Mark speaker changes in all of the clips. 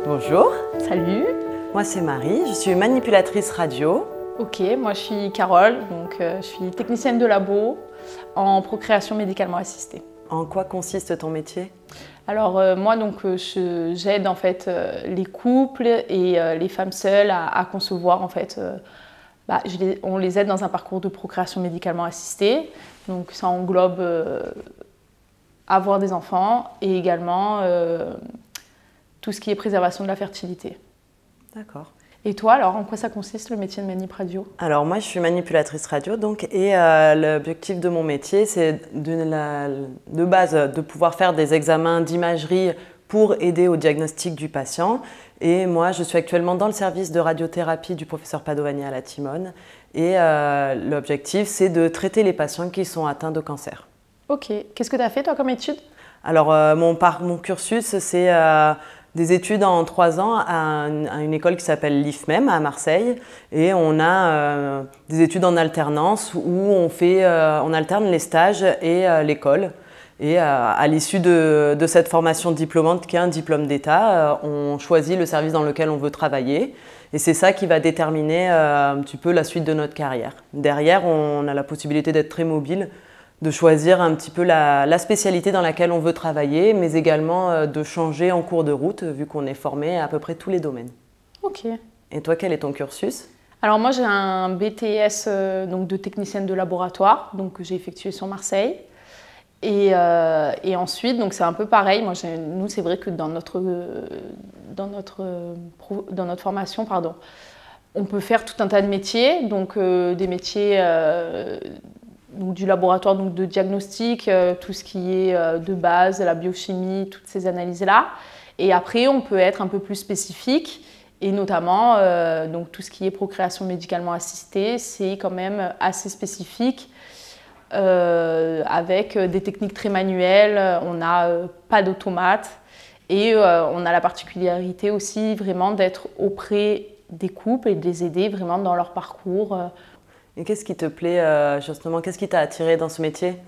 Speaker 1: Bonjour,
Speaker 2: Salut.
Speaker 1: moi c'est Marie, je suis manipulatrice radio.
Speaker 2: Ok, moi je suis Carole, donc je suis technicienne de labo en procréation médicalement assistée.
Speaker 1: En quoi consiste ton métier?
Speaker 2: Alors moi donc j'aide en fait les couples et les femmes seules à concevoir en fait. On les aide dans un parcours de procréation médicalement assistée, donc ça englobe avoir des enfants et également tout ce qui est préservation de la fertilité.
Speaker 1: D'accord.
Speaker 2: Et toi alors, en quoi ça consiste le métier de manip radio?
Speaker 1: Alors moi je suis manipulatrice radio et l'objectif de mon métier c'est de base de pouvoir faire des examens d'imagerie pour aider au diagnostic du patient. Et moi je suis actuellement dans le service de radiothérapie du professeur Padovani à la Timone et l'objectif c'est de traiter les patients qui sont atteints de cancer.
Speaker 2: Ok, qu'est-ce que tu as fait toi comme étude?
Speaker 1: Alors mon cursus c'est des études en 3 ans à une école qui s'appelle l'IFMEM à Marseille et on a des études en alternance où on alterne les stages et l'école. Et à l'issue de cette formation diplômante qui est un diplôme d'État, on choisit le service dans lequel on veut travailler et c'est ça qui va déterminer un petit peu la suite de notre carrière. Derrière, on a la possibilité d'être très mobile, de choisir un petit peu la spécialité dans laquelle on veut travailler, mais également de changer en cours de route, vu qu'on est formé à peu près tous les domaines.
Speaker 2: Ok.
Speaker 1: Et toi, quel est ton cursus?
Speaker 2: Alors moi j'ai un BTS donc de technicienne de laboratoire donc, que j'ai effectué sur Marseille. Et ensuite, donc c'est un peu pareil, nous c'est vrai que dans notre formation, pardon, on peut faire tout un tas de métiers, donc des métiers donc du laboratoire donc de diagnostic, tout ce qui est de base, la biochimie, toutes ces analyses-là. Et après, on peut être un peu plus spécifique, et notamment donc tout ce qui est procréation médicalement assistée, c'est quand même assez spécifique, avec des techniques très manuelles, on n'a pas d'automate, et on a la particularité aussi vraiment d'être auprès des couples et de les aider vraiment dans leur parcours.
Speaker 1: Et qu'est-ce qui te plaît justement, qu'est-ce qui t'a attiré dans ce métier?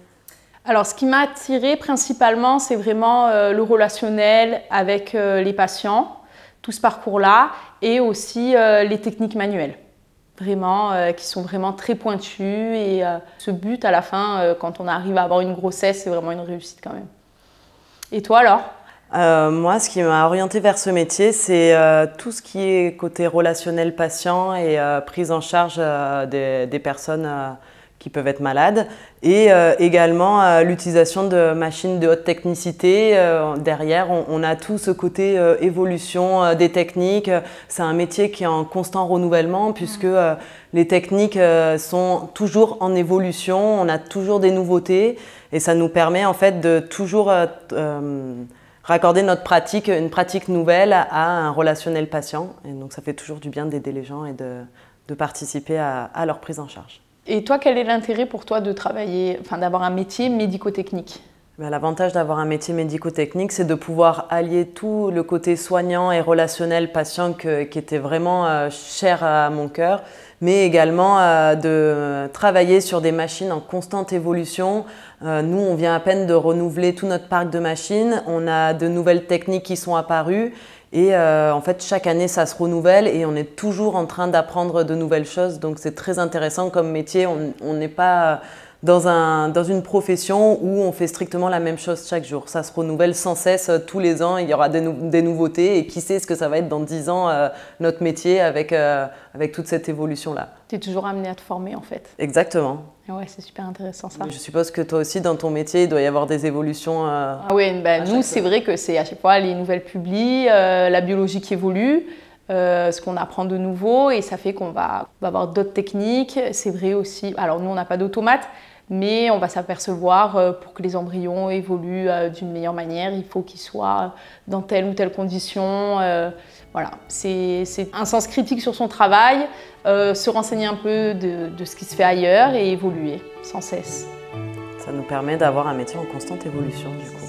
Speaker 2: Alors ce qui m'a attiré principalement, c'est vraiment le relationnel avec les patients, tout ce parcours-là, et aussi les techniques manuelles, vraiment, qui sont vraiment très pointues. Et ce but à la fin, quand on arrive à avoir une grossesse, c'est vraiment une réussite quand même. Et toi alors?
Speaker 1: Moi, ce qui m'a orientée vers ce métier, c'est tout ce qui est côté relationnel patient et prise en charge des personnes qui peuvent être malades et également l'utilisation de machines de haute technicité. Derrière, on a tout ce côté évolution des techniques. C'est un métier qui est en constant renouvellement puisque les techniques sont toujours en évolution, on a toujours des nouveautés et ça nous permet en fait de toujours raccorder une pratique nouvelle à un relationnel patient. Et donc ça fait toujours du bien d'aider les gens et de participer à leur prise en charge.
Speaker 2: Et toi, quel est l'intérêt pour toi de travailler, d'avoir un métier médico-technique?
Speaker 1: L'avantage d'avoir un métier médico-technique, c'est de pouvoir allier tout le côté soignant et relationnel patient qui était vraiment cher à mon cœur, mais également de travailler sur des machines en constante évolution. Nous, on vient à peine de renouveler tout notre parc de machines, on a de nouvelles techniques qui sont apparues et en fait, chaque année, ça se renouvelle et on est toujours en train d'apprendre de nouvelles choses. Donc, c'est très intéressant comme métier. On n'est pas dans une profession où on fait strictement la même chose chaque jour. Ça se renouvelle sans cesse, tous les ans, il y aura des nouveautés et qui sait ce que ça va être dans 10 ans, notre métier avec toute cette évolution-là.
Speaker 2: Tu es toujours amené à te former en fait.
Speaker 1: Exactement.
Speaker 2: Ouais, c'est super intéressant ça.
Speaker 1: Je suppose que toi aussi, dans ton métier, il doit y avoir des évolutions.
Speaker 2: Ah oui, nous, c'est vrai que c'est à chaque fois les nouvelles publis, la biologie qui évolue. Ce qu'on apprend de nouveau et ça fait qu'on va avoir d'autres techniques. C'est vrai aussi, alors nous on n'a pas d'automate, mais on va s'apercevoir pour que les embryons évoluent d'une meilleure manière, il faut qu'ils soient dans telle ou telle condition. Voilà, c'est un sens critique sur son travail, se renseigner un peu de ce qui se fait ailleurs et évoluer sans cesse.
Speaker 1: Ça nous permet d'avoir un métier en constante évolution du coup.